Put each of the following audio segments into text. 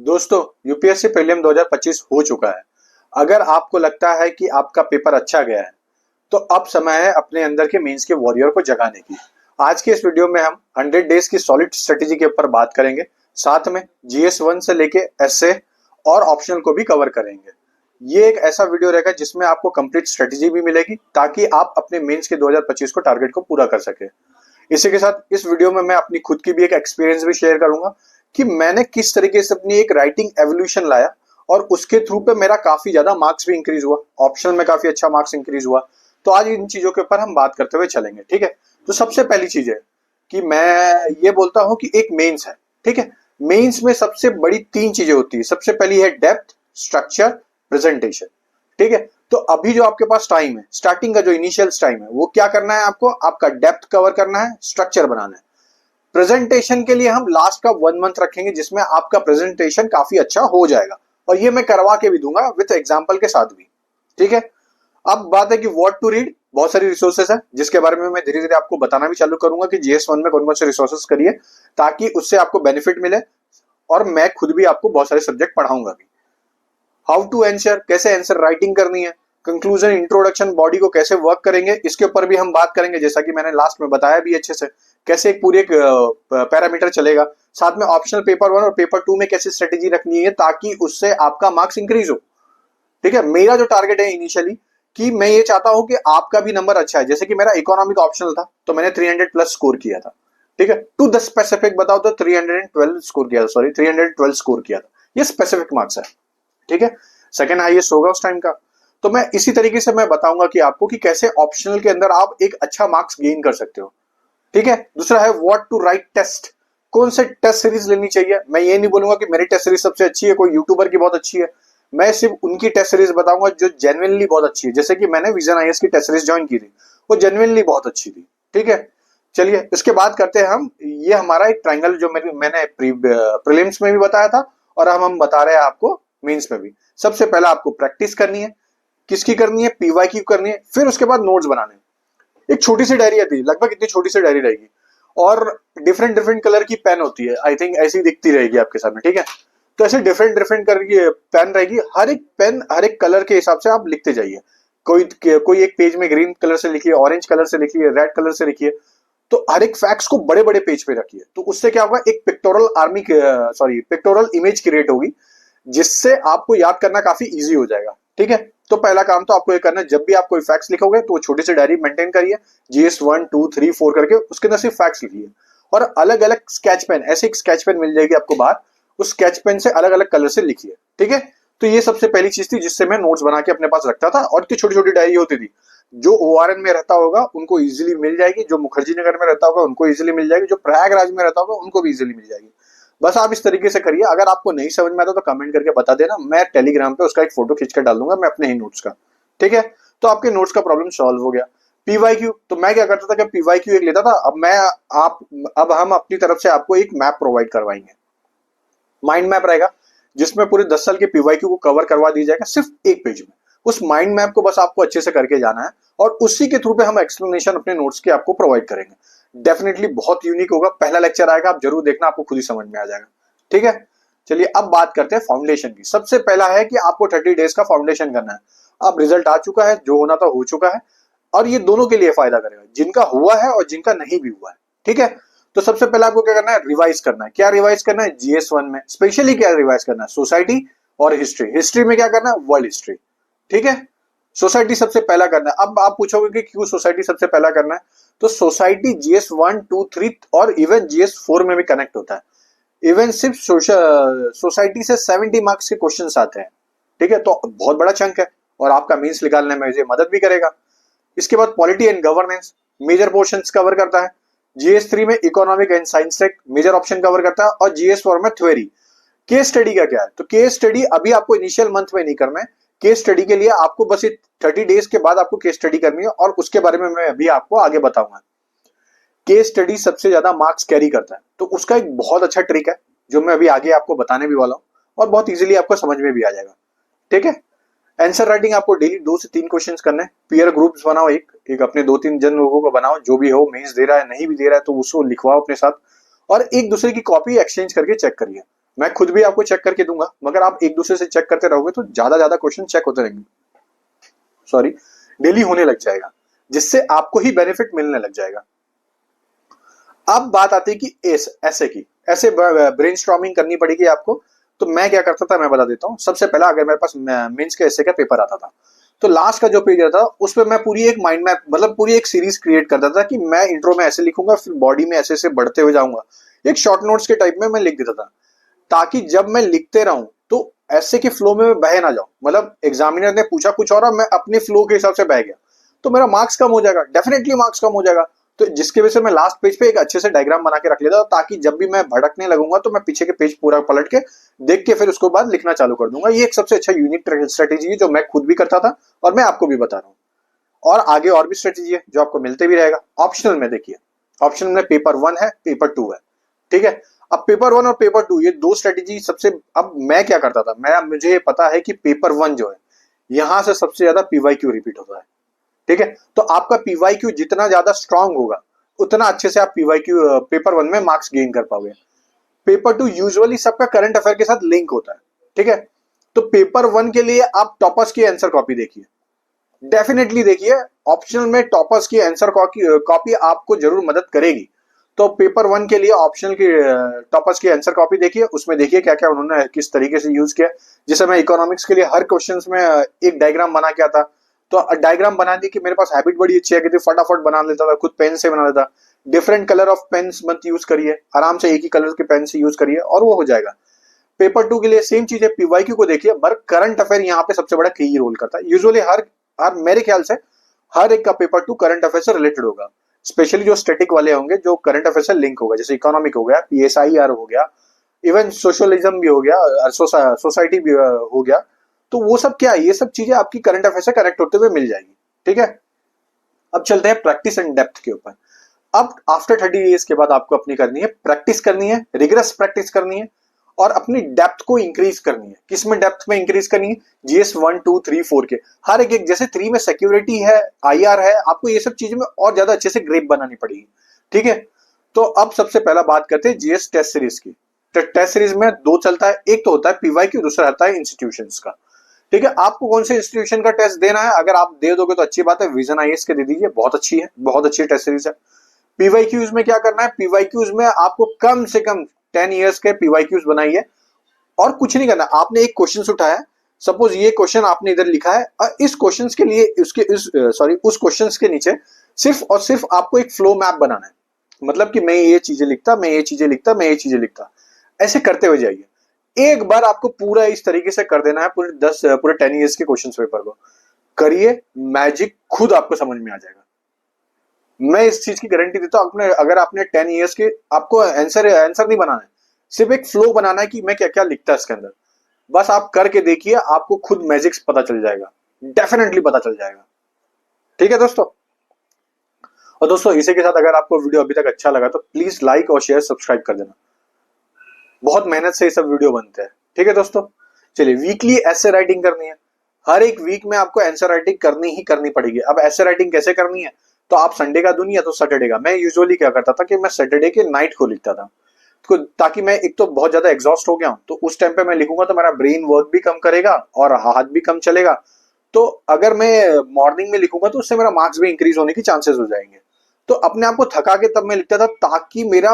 दोस्तों, UPSC prelim 2025 हो चुका है। अगर आपको लगता है कि आपका पेपर अच्छा गया है, तो अब समय है अपने अंदर के मेंस के वॉरियर को जगाने की। आज के इस वीडियो में हम 100 डेज की सॉलिड स्ट्रेटेजी के ऊपर बात करेंगे। साथ में जीएस 1 से लेके एसए और ऑप्शनल को भी कवर करेंगे। ये एक ऐसा वीडियो रहेगा जिसमें आपको कंप्लीट स्ट्रेटेजी भी मिलेगी ताकि आप अपने मेंस के 2025 को टारगेट को पूरा कर सके। इसी के साथ इस वीडियो में मैं अपनी खुद की भी एक एक्सपीरियंस भी शेयर करूंगा कि मैंने किस तरीके से अपनी एक राइटिंग एवोल्यूशन लाया और उसके थ्रू पे मेरा काफी ज्यादा मार्क्स भी इंक्रीज हुआ, ऑप्शनल में काफी अच्छा मार्क्स इंक्रीज हुआ। तो आज इन चीजों के ऊपर हम बात करते हुए चलेंगे, ठीक है। तो सबसे पहली चीज है कि मैं ये बोलता हूं कि एक मेंस है, ठीक है। मेंस में सबसे बड़ी तीन चीजें होती है। सबसे पहली है डेप्थ, स्ट्रक्चर, प्रेजेंटेशन, ठीक है। तो अभी जो आपके पास टाइम है, स्टार्टिंग का जो इनिशियल टाइम है, वो क्या करना है आपको? आपका डेप्थ कवर करना है, स्ट्रक्चर बनाना है। प्रेजेंटेशन के लिए हम लास्ट का 1 मंथ रखेंगे जिसमें आपका प्रेजेंटेशन काफी अच्छा हो जाएगा, और ये मैं करवा के भी दूंगा विद एग्जांपल के साथ भी, ठीक है। अब बात है कि व्हाट टू रीड। बहुत सारी रिसोर्सेज है जिसके बारे में मैं धीरे धीरे आपको बताना भी चालू करूंगा कि जीएस 1 में कौन कौन से रिसोर्सेज करिए ताकि उससे आपको बेनिफिट मिले, और मैं खुद भी आपको बहुत सारे सब्जेक्ट पढ़ाऊंगा भी। हाउ टू आंसर, कैसे आंसर राइटिंग करनी है। कंक्लूजन, इंट्रोडक्शन, बॉडी को कैसे वर्क करेंगे, इसके ऊपर भी हम बात करेंगे, जैसा कि मैंने लास्ट में बताया भी अच्छे से कैसे एक पूरे पैरामीटर चलेगा। साथ में ऑप्शनल पेपर 1 और पेपर 2 में कैसे स्ट्रेटेजी रखनी है ताकि उससे आपका मार्क्स इंक्रीज हो, ठीक है। मेरा जो टारगेट है इनिशियली कि मैं ये चाहता हूं कि आपका भी नंबर अच्छा है। जैसे कि मेरा इकोनॉमिक ऑप्शनल था तो मैंने 300 प्लस स्कोर किया था, ठीक है। टू द स्पेसिफिक बताओ तो 312 स्कोर किया था, सॉरी 312 स्कोर किया था। ये स्पेसिफिक मार्क्स है, ठीक है। सेकंड हाईएस्ट होगा उस टाइम का। तो मैं इसी तरीके से मैं बताऊंगा कि आपको कि कैसे ऑप्शनल के अंदर आप एक अच्छा मार्क्स गेन कर सकते हो, ठीक है। दूसरा है व्हाट टू राइट टेस्ट। कौन से टेस्ट सीरीज लेनी चाहिए। मैं ये नहीं बोलूंगा कि मेरी टेस्ट सीरीज सबसे अच्छी है, कोई यूट्यूबर की बहुत अच्छी है। मैं सिर्फ उनकी टेस्ट सीरीज बताऊंगा जो जेन्युइनली बहुत अच्छी है। जैसे कि मैंने विजन आईएएस की टेस्ट सीरीज ज्वाइन की थी, वो जेन्युइनली बहुत अच्छी थी, ठीक है। चलिए इसके बाद करते हैं हम। ये हमारा एक ट्रायंगल जो मैंने प्रीलिम्स में भी बताया था और हम बता रहे हैं आपको मेंस में भी। सबसे पहला आपको प्रैक्टिस करनी है। किसकी करनी है? पीवाईक्यू करनी है। फिर उसके बाद नोट्स बनाने हैं। एक छोटी सी डायरी आती है, लगभग इतनी छोटी सी डायरी रहेगी, और डिफरेंट डिफरेंट कलर की पेन होती है। आई थिंक ऐसी दिखती रहेगी आपके सामने, ठीक है। तो ऐसे डिफरेंट डिफरेंट कलर की पेन रहेगी। हर एक पेन हर एक कलर के हिसाब से आप लिखते जाइए। कोई एक पेज में ग्रीन कलर से लिखिए, ऑरेंज कलर से लिखिए, रेड कलर से लिखिए। तो हर एक फैक्ट्स को बड़े बड़े पेज पे रखिए। तो उससे क्या होगा, एक पिक्टोरल पिक्टोरल इमेज क्रिएट होगी जिससे आपको याद करना काफी इजी हो जाएगा, ठीक है। तो पहला काम तो आपको ये करना है, जब भी आप कोई फैक्ट्स लिखोगे तो वो छोटी सी डायरी मेंटेन करिए। जीएस 1 2 3 4 करके उसके अंदर सिर्फ फैक्ट्स लिखिए। और अलग अलग स्केच पेन, ऐसे एक स्केच पेन मिल जाएगी आपको बाहर, उस स्केच पेन से अलग अलग कलर से लिखिए, ठीक है। तो ये सबसे पहली चीज थी जिससे मैं नोट्स बना के अपने पास रखता था, और इतनी छोटी छोटी डायरी होती थी। जो ओआरएन में रहता होगा उनको इजीली मिल जाएगी, जो मुखर्जी नगर में रहता होगा उनको इजीली मिल जाएगी, जो प्रयागराज में रहता होगा उनको भी इजीली मिल जाएगी। बस आप इस तरीके से करिए। अगर आपको नहीं समझ में आता तो कमेंट करके बता देना, मैं टेलीग्राम पे उसका एक फोटो खींच कर डाल दूंगा, मैं अपने ही नोट्स का, ठीक है। तो आपके नोट्स का प्रॉब्लम सॉल्व हो गया। पीवाईक्यू, तो मैं क्या करता था कि पीवाईक्यू एक लेता था। आप अब हम अपनी तरफ से आपको एक मैप प्रोवाइड करवाएंगे। माइंड मैप रहेगा जिसमें पूरे 10 साल के पीवाईक्यू को कवर करवा दी जाएगा सिर्फ एक पेज में। उस माइंड मैप को बस आपको अच्छे से करके जाना है, और उसी के थ्रू पे हम एक्सप्लेनेशन अपने नोट्स के आपको प्रोवाइड करेंगे। डेफिनेटली बहुत यूनिक होगा। पहला लेक्चर आएगा, आप जरूर देखना, आपको खुद ही समझ में आ जाएगा, ठीक है। चलिए अब बात करते हैं फाउंडेशन की। सबसे पहला है कि आपको 30 डेज का फाउंडेशन करना है। अब रिजल्ट आ चुका है, जो होना था हो चुका है, और ये दोनों के लिए फायदा करेगा, जिनका हुआ है और जिनका नहीं भी हुआ है, ठीक है। तो सबसे पहले आपको क्या करना है? रिवाइज करना है। क्या रिवाइज करना है? जीएस 1 में स्पेशली क्या रिवाइज करना है? सोसाइटी और हिस्ट्री। हिस्ट्री में क्या करना है? वर्ल्ड हिस्ट्री, ठीक है। सोसाइटी सबसे पहला करना है। अब आप पूछोगे कि क्यों सोसाइटी सबसे पहला करना है? तो सोसाइटी जीएस 1 2 3 और इवन जीएस 4 में भी कनेक्ट होता है। इवन सिर्फ सोसाइटी से 70 मार्क्स के क्वेश्चंस आते हैं, ठीक है। तो बहुत बड़ा चंक है, और आपका मीन्स निकालने में ये मदद भी करेगा। इसके बाद polity and governance major portions cover करता है। जीएस 3 में economic and science tech major option cover करता है, और जीएस 4 में थ्योरी। केस स्टडी का क्या है? तो केस स्टडी अभी आपको इनिशियल मंथ में नहीं करना है। केस स्टडी के लिए आपको बस 30 डेज के बाद आपको केस स्टडी करनी है, और उसके बारे में मैं अभी आपको आगे बताऊंगा। केस स्टडी सबसे ज्यादा मार्क्स कैरी करता है, तो उसका एक बहुत अच्छा ट्रिक है जो मैं अभी आगे आपको बताने भी वाला हूँ, और बहुत इजीली आपको समझ में भी आ जाएगा, ठीक है। आंसर राइटिंग आपको डेली 2 से 3 क्वेश्चंस करने हैं। पीयर ग्रुप्स बनाओ, एक एक अपने 2-3 जन लोगों को बनाओ, जो भी हो, मेंस दे रहा है नहीं भी दे रहा है तो उसको लिखवाओ अपने साथ, और एक दूसरे की कॉपी एक्सचेंज करके चेक करिए। मैं खुद भी आपको चेक करके दूंगा, मगर आप एक दूसरे से चेक करते रहोगे तो ज्यादा क्वेश्चन चेक होते रहेंगे, सॉरी, डेली होने लग जाएगा, जिससे आपको ही बेनिफिट मिलने लग जाएगा। अब बात आती है कि ऐसे की ऐसे ब्रेनस्टॉर्मिंग करनी पड़ेगी आपको। तो मैं क्या करता था, मैं बता देता हूँ। सबसे पहला, अगर मेरे पास मेंस के ऐसे का पेपर आता था, तो लास्ट का जो पेज आता था उस पर मैं पूरी एक माइंड मैप, मतलब पूरी एक सीरीज क्रिएट करता था कि मैं इंट्रो में ऐसे लिखूंगा, फिर बॉडी में ऐसे ऐसे बढ़ते हुए जाऊंगा। एक शॉर्ट नोट्स के टाइप में मैं लिख देता था, ताकि जब मैं लिखते रहूं तो ऐसे के फ्लो में मैं बह ना जाऊं। मतलब एग्जामिनर ने पूछा कुछ और मैं अपने फ्लो के हिसाब से बह गया, तो मेरा मार्क्स कम हो जाएगा, डेफिनेटली मार्क्स कम हो जाएगा। तो जिसकी वजह से मैं लास्ट पेज पे एक अच्छे से डायग्राम बना के रख लेता, ताकि जब भी मैं भटकने लगूंगा तो मैं पीछे के पेज पूरा पलट के देख के फिर उसके बाद लिखना चालू कर दूंगा। ये एक सबसे अच्छा यूनिक स्ट्रेटेजी है जो मैं खुद भी करता था और मैं आपको भी बता रहा हूँ। और आगे और भी स्ट्रेटेजी है जो आपको मिलते भी रहेगा। ऑप्शनल में देखिए, ऑप्शनल में पेपर 1 है, पेपर 2 है, ठीक है। अब पेपर 1 और पेपर 2 ये दो स्ट्रेटेजी सबसे, अब मैं क्या करता था, मुझे पता है कि पेपर 1 जो है यहां से सबसे ज्यादा पीवाईक्यू रिपीट होता है, ठीक है। तो आपका पीवाईक्यू जितना ज्यादा स्ट्रांग होगा उतना अच्छे से आप पीवाईक्यू पेपर 1 में मार्क्स गेन कर पाओगे। पेपर 2 यूजुअली सबका करंट अफेयर के साथ लिंक होता है, ठीक है। तो पेपर 1 के लिए आप टॉपर्स की आंसर कॉपी देखिए, डेफिनेटली देखिए। ऑप्शनल में टॉपर्स की आंसर कॉपी आपको जरूर मदद करेगी। तो पेपर 1 के लिए ऑप्शनल की टॉपर्स की आंसर कॉपी देखिए, उसमें देखिए क्या क्या उन्होंने किस तरीके से यूज किया। जैसे मैं इकोनॉमिक्स के लिए हर क्वेश्चन में एक डायग्राम बना के आता, तो डायग्राम बनाने की मेरे पास हैबिट बड़ी अच्छी है कि फटाफट बना लेता था, खुद पेन से बना लेता। डिफरेंट कलर ऑफ पेन्स मत यूज करिए, आराम से एक ही कलर के पेन से यूज करिए और वो हो जाएगा। पेपर 2 के लिए सेम चीज है, पीवाईक्यू को देखिए, पर करंट अफेयर यहाँ पे सबसे बड़ा की रोल करता है। यूजुअली हर मेरे ख्याल से हर एक का पेपर 2 करंट अफेयर से रिलेटेड होगा, स्पेशली जो स्टैटिक वाले होंगे, जो करंट अफेयर से लिंक होगा, जैसे इकोनॉमिक हो गया, पीएसआईआर हो गया, इवन सोशलिज्म भी हो गया, सोसाइटी भी हो गया। तो वो सब क्या है, ये सब चीजें आपकी करंट अफेयर से कनेक्ट होते हुए मिल जाएगी, ठीक है। अब चलते हैं प्रैक्टिस एंड डेप्थ के ऊपर। अब आफ्टर 30 डेज के बाद आपको अपनी करनी है प्रैक्टिस, करनी है रिगरस प्रैक्टिस करनी है, और अपनी डेप्थ को इंक्रीज करनी है। किसमें डेप्थ में इंक्रीज करनी है, जीएस 1 2 3 4 के हर एक जैसे 3 में सिक्योरिटी है, आईआर है, आपको ये सब चीजों में और ज्यादा अच्छे से ग्रिप बनानी पड़ेगी, ठीक है। तो अब सबसे पहला बात करते हैं जीएस टेस्ट सीरीज की। तो टेस्ट सीरीज में दो चलता है, एक तो होता है पीवाईक्यू, दूसरा आता है इंस्टीट्यूशंस का, ठीक है। आपको कौन से इंस्टीट्यूशन का टेस्ट देना है, अगर आप दे दोगे तो अच्छी बात है, विजन आईएएस के दे दीजिए, बहुत अच्छी है, बहुत अच्छी टेस्ट सीरीज है। पीवाईक्यूज में क्या करना है, पीवाईक्यूज में आपको कम से कम 10 इयर्स के पीवाईक्यूज बनाइए, और कुछ नहीं करना। आपने एक क्वेश्चन उठाया, सपोज ये क्वेश्चन आपने इधर लिखा है, और इस क्वेश्चन के लिए उस क्वेश्चन के नीचे सिर्फ और सिर्फ आपको एक फ्लो मैप बनाना है। मतलब कि मैं ये चीजें लिखता, मैं ये चीजें लिखता, मैं ये चीजें लिखता, ऐसे करते हुए जाइए। एक बार आपको पूरा इस तरीके से कर देना है, पूरे 10 इयर्स के क्वेश्चन पेपर को करिए, मैजिक खुद आपको समझ में आ जाएगा। मैं इस चीज की गारंटी देता हूं। अगर आपने 10 इयर्स के, आपको आंसर नहीं बनाना है, सिर्फ एक फ्लो बनाना है कि मैं क्या क्या लिखता है इसके अंदर, बस आप करके देखिए, आपको खुद मैजिक्स पता चल जाएगा, डेफिनेटली पता चल जाएगा, ठीक है दोस्तों। और दोस्तों इसी के साथ अगर आपको वीडियो अभी तक अच्छा लगा तो प्लीज लाइक और शेयर सब्सक्राइब कर देना, बहुत मेहनत से ये सब वीडियो बनते हैं, ठीक है दोस्तों। चलिए, वीकली ऐसे राइटिंग करनी है, हर एक वीक में आपको आंसर राइटिंग करनी ही करनी पड़ेगी। अब ऐसे राइटिंग कैसे करनी है, तो आप संडे का दूं या तो सैटरडे का। मैं यूजुअली क्या करता था कि मैं सैटरडे के नाइट को लिखता था, तो ताकि मैं एक तो बहुत ज्यादा एग्जॉस्ट हो गया हूं, तो उस टाइम पे मैं लिखूंगा तो मेरा ब्रेन वर्क भी कम करेगा और हाथ भी कम चलेगा। तो अगर मैं मॉर्निंग में लिखूंगा तो उससे मेरा मार्क्स भी इंक्रीज होने की चांसेस हो जाएंगे। तो अपने आप को थका के तब मैं लिखता था, ताकि मेरा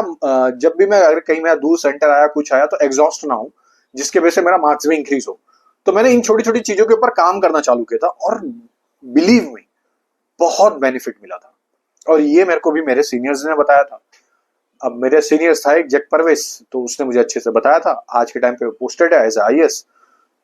जब भी मैं अगर कहीं मेरा दूर सेंटर आया कुछ आया तो एग्जॉस्ट ना हो, जिसके वजह से मेरा मार्क्स भी इंक्रीज हो। तो मैंने इन छोटी छोटी चीजों के ऊपर काम करना चालू किया था, और बिलीव मी बहुत बेनिफिट मिला था। और ये मेरे को भी मेरे सीनियर्स ने बताया था। अब मेरे सीनियर्स था एक जग परवेश, तो उसने मुझे अच्छे से बताया था, आज के टाइम पे पोस्टेड है एज आईएएस।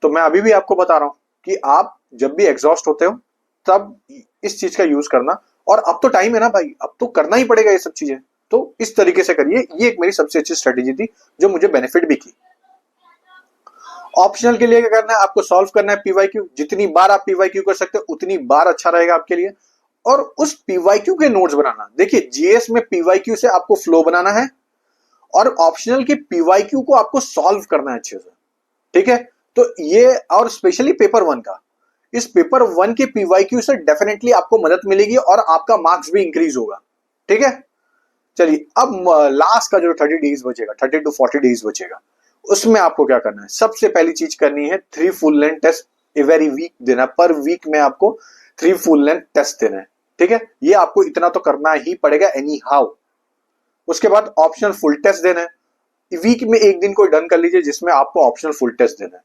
तो मैं अभी भी आपको बता रहा हूँ कि आप जब भी एग्जॉस्ट होते हो तब इस चीज का यूज करना। और अब तो टाइम है ना भाई, अब तो करना ही पड़ेगा ये सब चीजें, तो इस तरीके से करिए। ये एक मेरी सबसे अच्छी स्ट्रेटेजी थी जो मुझे बेनिफिट भी की। ऑप्शनल के लिए क्या करना है, आपको सॉल्व करना है पीवाईक्यू। जितनी बार आप पीवाईक्यू कर सकते हो उतनी बार अच्छा रहेगा आपके लिए। और उस पीवाईक्यू के नोट्स बनाना, देखिए जीएस में पीवाईक्यू से आपको फ्लो बनाना है, और ऑप्शनल के पीवाईक्यू को आपको सॉल्व करना है अच्छे से, ठीक है। तो ये, और स्पेशली पेपर 1 का, इस पेपर 1 के पीवाईक्यू से डेफिनेटली आपको मदद मिलेगी और आपका मार्क्स भी इंक्रीज होगा, ठीक है। चलिए, अब लास्ट का जो 30 डेज बचेगा, 30 to 40 डेज बचेगा, उसमें आपको क्या करना है, सबसे पहली चीज करनी है 3 full length test a very week देना, पर वीक में आपको 3 फुल लेंथ टेस्ट देना है। ठीक है, ये आपको इतना तो करना ही पड़ेगा एनी हाउ। उसके बाद ऑप्शनल फुल टेस्ट देना है, वीक में एक दिन को डन कर लीजिए जिसमें आपको ऑप्शनल फुल टेस्ट देना है।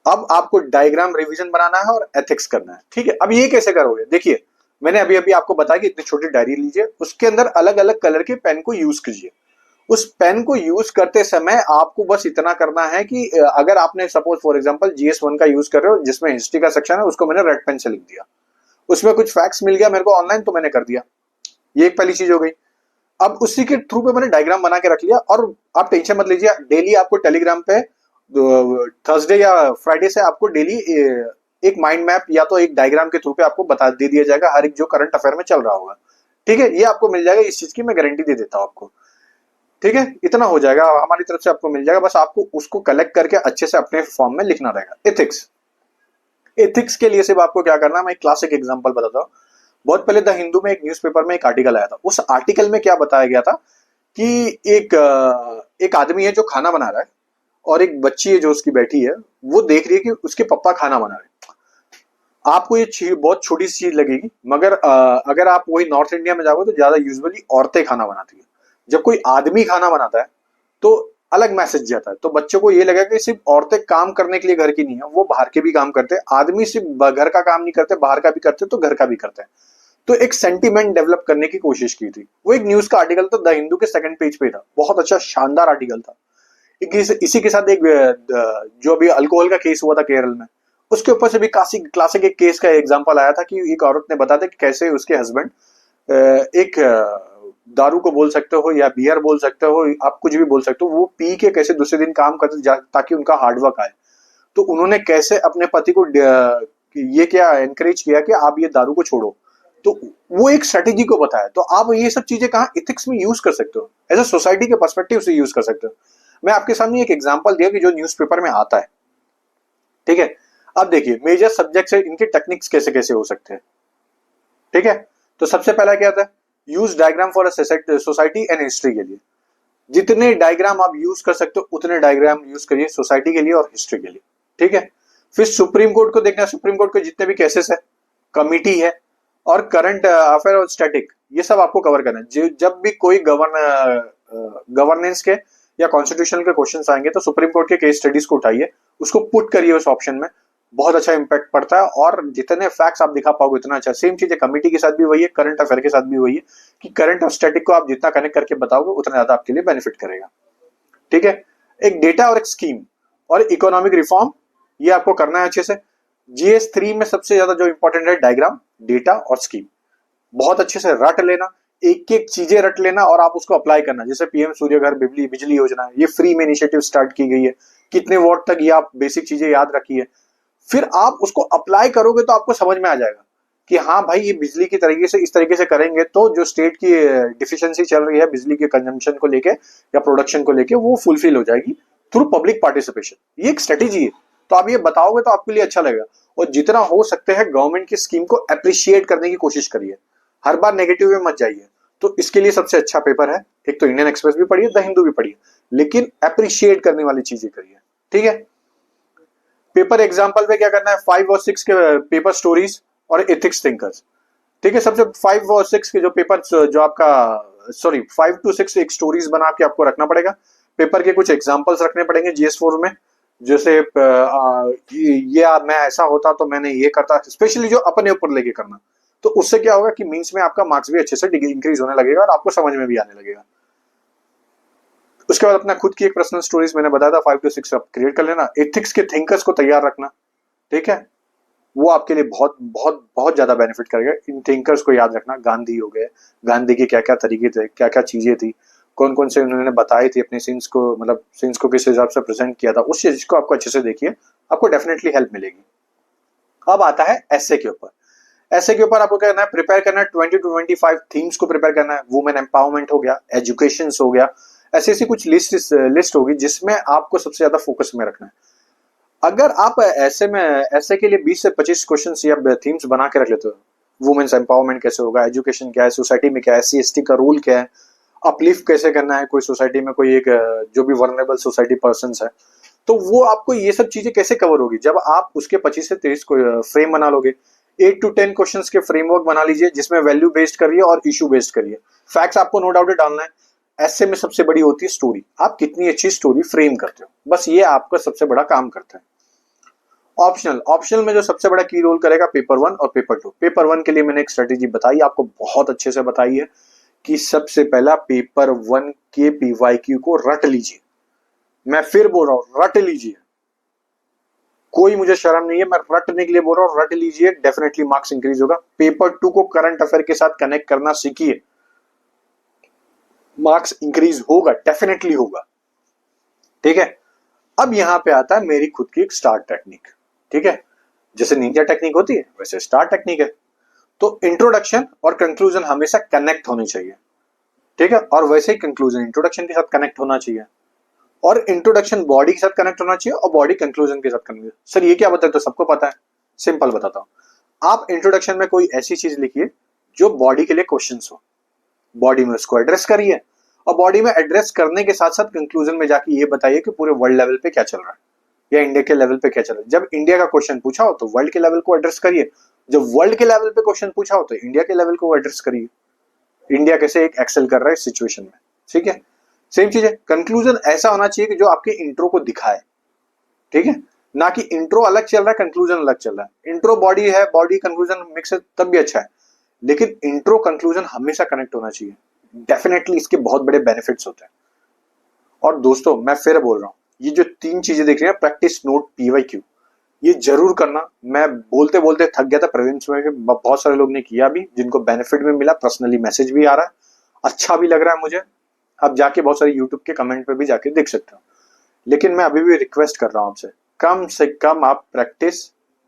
अब आपको डायग्राम रिवीजन बनाना है और एथिक्स करना है। ठीक है, अब ये कैसे करोगे, देखिए मैंने अभी अभी आपको बताया कि इतनी छोटी डायरी लीजिए, उसके अंदर अलग अलग कलर के पेन को यूज कीजिए। उस पेन को यूज करते समय आपको बस इतना करना है कि अगर आपने सपोज फॉर एग्जांपल GS1 का यूज कर रहे हो जिसमें हिस्ट्री का सेक्शन है, उसको मैंने रेड पेन से लिख दिया, उसमें कुछ फैक्ट्स मिल गया मेरे को ऑनलाइन तो मैंने कर दिया, ये एक पहली चीज हो गई। अब उसी के थ्रू पे मैंने डायग्राम बना के रख लिया, और आप टेंशन मत लीजिए, डेली आपको टेलीग्राम पे थर्सडे या फ्राइडे से आपको डेली एक माइंड मैप या तो एक डायग्राम के थ्रू पे आपको बता दे दिया जाएगा हर एक जो करंट अफेयर में चल रहा होगा। ठीक है, ये आपको मिल जाएगा, इस चीज की मैं गारंटी दे देता हूँ आपको। ठीक है, इतना हो जाएगा हमारी तरफ से, आपको मिल जाएगा, बस आपको उसको कलेक्ट करके अच्छे से अपने फॉर्म में लिखना रहेगा। एथिक्स, एथिक्स के लिए सिर्फ आपको क्या करना है, मैं एक क्लासिक एग्जांपल बताता हूँ। बहुत पहले द हिंदू में एक न्यूज़पेपर में एक आर्टिकल आया था, उस आर्टिकल में क्या बताया गया था कि एक आदमी है जो खाना बना रहा है और एक बच्ची है जो उसकी बैठी है, वो देख रही है कि उसके पापा खाना बना रहे हैं। आपको ये बहुत छोटी सी चीज लगेगी, मगर अगर आप वही नॉर्थ इंडिया में जाओगे तो ज्यादा यूजुअली औरतें खाना बनाती है। जब कोई आदमी खाना बनाता है तो अलग मैसेज जाता है, तो बच्चों को ये लगेगा कि सिर्फ औरतें काम करने के लिए घर की नहीं है, वो बाहर के भी काम करते हैं। आदमी सिर्फ घर का काम नहीं करते, बाहर का भी करते तो घर का भी करते हैं। तो एक सेंटीमेंट डेवलप करने की कोशिश की थी। वो एक न्यूज का आर्टिकल था, द हिंदू के सेकंड पेज पे था, बहुत अच्छा शानदार आर्टिकल था। इसी के साथ एक जो अभी अल्कोहल का केस हुआ था केरल में, उसके ऊपर से भी क्लासिक एक केस का एग्जांपल आया था कि एक औरत ने बताया था कि कैसे उसके हस्बैंड एक दारू को बोल सकते हो या बियर बोल सकते हो, आप कुछ भी बोल सकते हो, वो पी के कैसे दूसरे दिन काम करते ताकि उनका हार्डवर्क आए। तो उन्होंने कैसे अपने पति को ये क्या एनकरेज किया कि आप ये दारू को छोड़ो, तो वो एक स्ट्रेटेजी को बताया। तो आप ये सब चीजें कहाँ इथिक्स में यूज कर सकते हो, एज अ सोसाइटी के पर्सपेक्टिव से यूज कर सकते हो। मैं आपके सामने एक एग्जांपल दिया कि जो न्यूज़पेपर में आता है। ठीक है, अब देखिए मेजर सब्जेक्ट्स है, इनके टेक्निक्स कैसे कैसे हो सकते हैं। ठीक है, तो सबसे पहला क्या था, use diagram for society and history के लिए। जितने डायग्राम आप यूज कर सकते हो उतने डायग्राम यूज करिए सोसाइटी के लिए और हिस्ट्री के लिए। ठीक है, फिर सुप्रीम कोर्ट को देखना, सुप्रीम कोर्ट के जितने भी केसेस है, कमिटी है, और करंट अफेयर और स्टैटिक, ये सब आपको कवर करना है। जब भी कोई गवर्नेंस के या कॉन्स्टिट्यूशन के क्वेश्चंस आएंगे तो सुप्रीम कोर्ट के केस स्टडीज को उठाइए, उसको पुट करिए उस ऑप्शन में, बहुत अच्छा इंपैक्ट पड़ता है। और जितने फैक्ट्स आप दिखा पाओगे उतना अच्छा। सेम चीज है कमिटी के साथ भी वही है, करंट अफेयर के साथ भी वही है कि करंट और स्टैटिक को आप जितना कनेक्ट करके बताओगे उतना ज्यादा आपके लिए बेनिफिट करेगा। ठीक है, एक डेटा और एक स्कीम और इकोनॉमिक रिफॉर्म, ये आपको करना है अच्छे से। GS3 में सबसे ज्यादा जो इंपॉर्टेंट है डायग्राम, डेटा और स्कीम, बहुत अच्छे से रट लेना, एक एक चीजें रट लेना और आप उसको अप्लाई करना। जैसे PM सूर्य घर बिजली योजना है, ये फ्री में इनिशिएटिव स्टार्ट की गई है, कितने वॉट तक, ये आप बेसिक चीजें याद रखिए। फिर आप उसको अप्लाई करोगे तो आपको समझ में आ जाएगा कि हाँ भाई ये बिजली की तरीके से इस तरीके से करेंगे तो जो स्टेट की डिफिशियंसी चल रही है बिजली के कंजम्पशन को लेके या प्रोडक्शन को लेके, वो फुलफिल हो जाएगी थ्रू पब्लिक पार्टिसिपेशन। ये एक स्ट्रेटेजी है, तो आप ये बताओगे तो आपके लिए अच्छा लगेगा। और जितना हो सकते हैं गवर्नमेंट की स्कीम को अप्रिशिएट करने की कोशिश करिए, हर बार नेगेटिव में मत जाइए। तो इसके लिए सबसे अच्छा पेपर है, एक तो इंडियन एक्सप्रेस भी पढ़िए, द हिंदू भी पढ़िए, लेकिन अप्रिशिएट करने वाली चीजें करिए। ठीक है, पेपर एग्जाम्पल पे क्या करना है, 5 और 6 के पेपर स्टोरीज और एथिक्स थिंकर्स। ठीक है, सबसे 5 और 6 के जो पेपर जो आपका 5 to 6 एक स्टोरीज बना के आपको रखना पड़ेगा। पेपर के कुछ एग्जाम्पल्स रखने पड़ेंगे GS4 में, जैसे ये मैं ऐसा होता तो मैंने ये करता, स्पेशली जो अपने ऊपर लेके करना। तो उससे क्या होगा कि मीन्स में आपका मार्क्स भी अच्छे से इंक्रीज होने लगेगा और आपको समझ में भी आने लगेगा। उसके बाद अपना खुद की एक पर्सनल स्टोरीज मैंने बताया था 5 to 6 आप क्रिएट कर लेना। एथिक्स के थिंकर्स को तैयार रखना, ठीक है, वो आपके लिए बहुत बहुत बहुत ज्यादा बेनिफिट करेगा। इन थिंकर्स को याद रखना, गांधी हो गए, गांधी के क्या क्या तरीके थे, क्या क्या चीजें थी, कौन कौन से उन्होंने बताई थी अपने सीन्स को, मतलब सीन्स को किस हिसाब से प्रेजेंट किया था, उस चीज को आपको अच्छे से देखिए, आपको डेफिनेटली हेल्प मिलेगी। अब आता है एसे के ऊपर। ऐसे के ऊपर आपको क्या करना है, प्रिपेयर करना है 20 to 25 थीम्स को प्रिपेयर करना है। वुमेन एम्पावरमेंट हो गया, एजुकेशन हो गया, ऐसी ऐसी कुछ लिस्ट होगी जिसमें आपको सबसे ज्यादा फोकस में रखना है। अगर आप ऐसे के लिए 20 से 25 क्वेश्चन या थीम्स बना के रख लेते हो, वुमेन्स एम्पावरमेंट कैसे होगा, एजुकेशन क्या है, सोसाइटी में क्या है, SC ST का रूल क्या है, अपलिफ्ट कैसे करना है, कोई सोसाइटी में कोई एक जो भी वर्नरेबल सोसाइटी पर्सन्स है, तो वो आपको ये सब चीजें कैसे कवर होगी जब आप उसके 25 से 30 को फ्रेम बना लोगे। 8 to 10 क्वेश्चंस के फ्रेमवर्क बना लीजिए जिसमें वैल्यू बेस्ड करिए और इशू बेस्ड करिए। फैक्ट्स आपको नो डाउट डालना है। ऐसे में सबसे बड़ी होती है स्टोरी, आप कितनी अच्छी स्टोरी फ्रेम करते हो, बस ये आपका सबसे बड़ा काम करता है। ऑप्शनल में जो सबसे बड़ा की रोल करेगा पेपर 1 और पेपर 2। पेपर 1 के लिए मैंने एक स्ट्रेटेजी बताई, आपको बहुत अच्छे से बताई है कि सबसे पहला पेपर 1 के पीवाईक्यू को रट लीजिए। मैं फिर बोल रहा हूं, रट लीजिए, कोई मुझे शर्म नहीं है, मैं रटने के लिए बोल रहा हूं, रट लीजिए, डेफिनेटली मार्क्स इंक्रीज होगा। पेपर 2 को करंट अफेयर के साथ कनेक्ट करना सीखिए, मार्क्स इंक्रीज होगा, डेफिनेटली होगा। ठीक है, अब यहां पे आता है मेरी खुद की एक स्टार टेक्निक। ठीक है, जैसे निंजा टेक्निक होती है वैसे स्टार टेक्निक है। तो इंट्रोडक्शन और कंक्लूजन हमेशा कनेक्ट होनी चाहिए। ठीक है, और वैसे ही कंक्लूजन इंट्रोडक्शन के साथ कनेक्ट होना चाहिए, और इंट्रोडक्शन बॉडी के साथ कनेक्ट होना चाहिए, और बॉडी कंक्लूजन के साथ कनेक्ट। सर ये क्या बताते हो, तो सबको पता है, सिंपल बताता हूं। आप इंट्रोडक्शन में कोई ऐसी चीज लिखिए जो बॉडी के लिए क्वेश्चंस हो, बॉडी में उसको एड्रेस करिए, और बॉडी में एड्रेस करने के साथ साथ कंक्लूजन में जाके ये बताइए कि पूरे वर्ल्ड लेवल पे क्या चल रहा है या इंडिया के लेवल पे क्या चल रहा है। जब इंडिया का क्वेश्चन पूछा हो तो वर्ल्ड के लेवल को एड्रेस करिए, जब वर्ल्ड के लेवल पे क्वेश्चन पूछा हो तो इंडिया के लेवल को एड्रेस करिए, इंडिया कैसे एक एक्सेल कर रहा है इस सिचुएशन में। ठीक है, सेम चीज है, कंक्लूजन ऐसा होना चाहिए कि जो आपके इंट्रो को दिखाए। ठीक है, ना कि इंट्रो अलग चल रहा है कंक्लूजन अलग चल रहा है। इंट्रो बॉडी है, बॉडी कंक्लूजन मिक्स है, तब भी अच्छा है, लेकिन इंट्रो कंक्लूजन हमेशा कनेक्ट होना चाहिए। डेफिनेटली इसके बहुत बड़े बेनिफिट्स होते हैं। और दोस्तों मैं फिर बोल रहा हूं, ये जो 3 चीजें देख रही है, प्रैक्टिस नोट पीवाईक्यू, ये जरूर करना। मैं बोलते बोलते थक गया था, प्रेजेंस में बहुत सारे लोग ने किया भी, जिनको बेनिफिट भी मिला, पर्सनली मैसेज भी आ रहा है, अच्छा भी लग रहा है मुझे। आप जाके बहुत सारे यूट्यूब के कमेंट पे भी जाके देख सकते हो। लेकिन मैं अभी भी रिक्वेस्ट कर रहा हूं आपसे, कम से कम आप प्रैक्टिस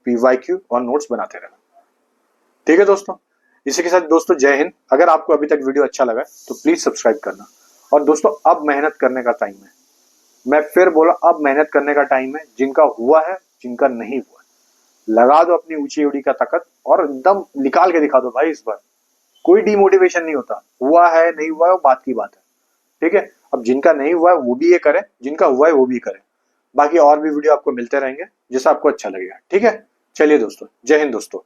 पीवाईक्यू और नोट्स बनाते रहना। ठीक है दोस्तों, इसी के साथ दोस्तों जय हिंद। अगर आपको अभी तक वीडियो अच्छा लगा तो प्लीज सब्सक्राइब करना। और दोस्तों अब मेहनत करने का टाइम है, मैं फिर बोला, अब मेहनत करने का टाइम है। जिनका हुआ है, जिनका नहीं हुआ, लगा दो अपनी ऊंची उड़ी का ताकत और एकदम निकाल के दिखा दो भाई। इस बार कोई डिमोटिवेशन नहीं होता, हुआ है नहीं हुआ है वो बात की बात है। ठीक है, अब जिनका नहीं हुआ है वो भी ये करे, जिनका हुआ है वो भी करे। बाकी और भी वीडियो आपको मिलते रहेंगे जैसा आपको अच्छा लगेगा। ठीक है, चलिए दोस्तों, जय हिंद दोस्तों।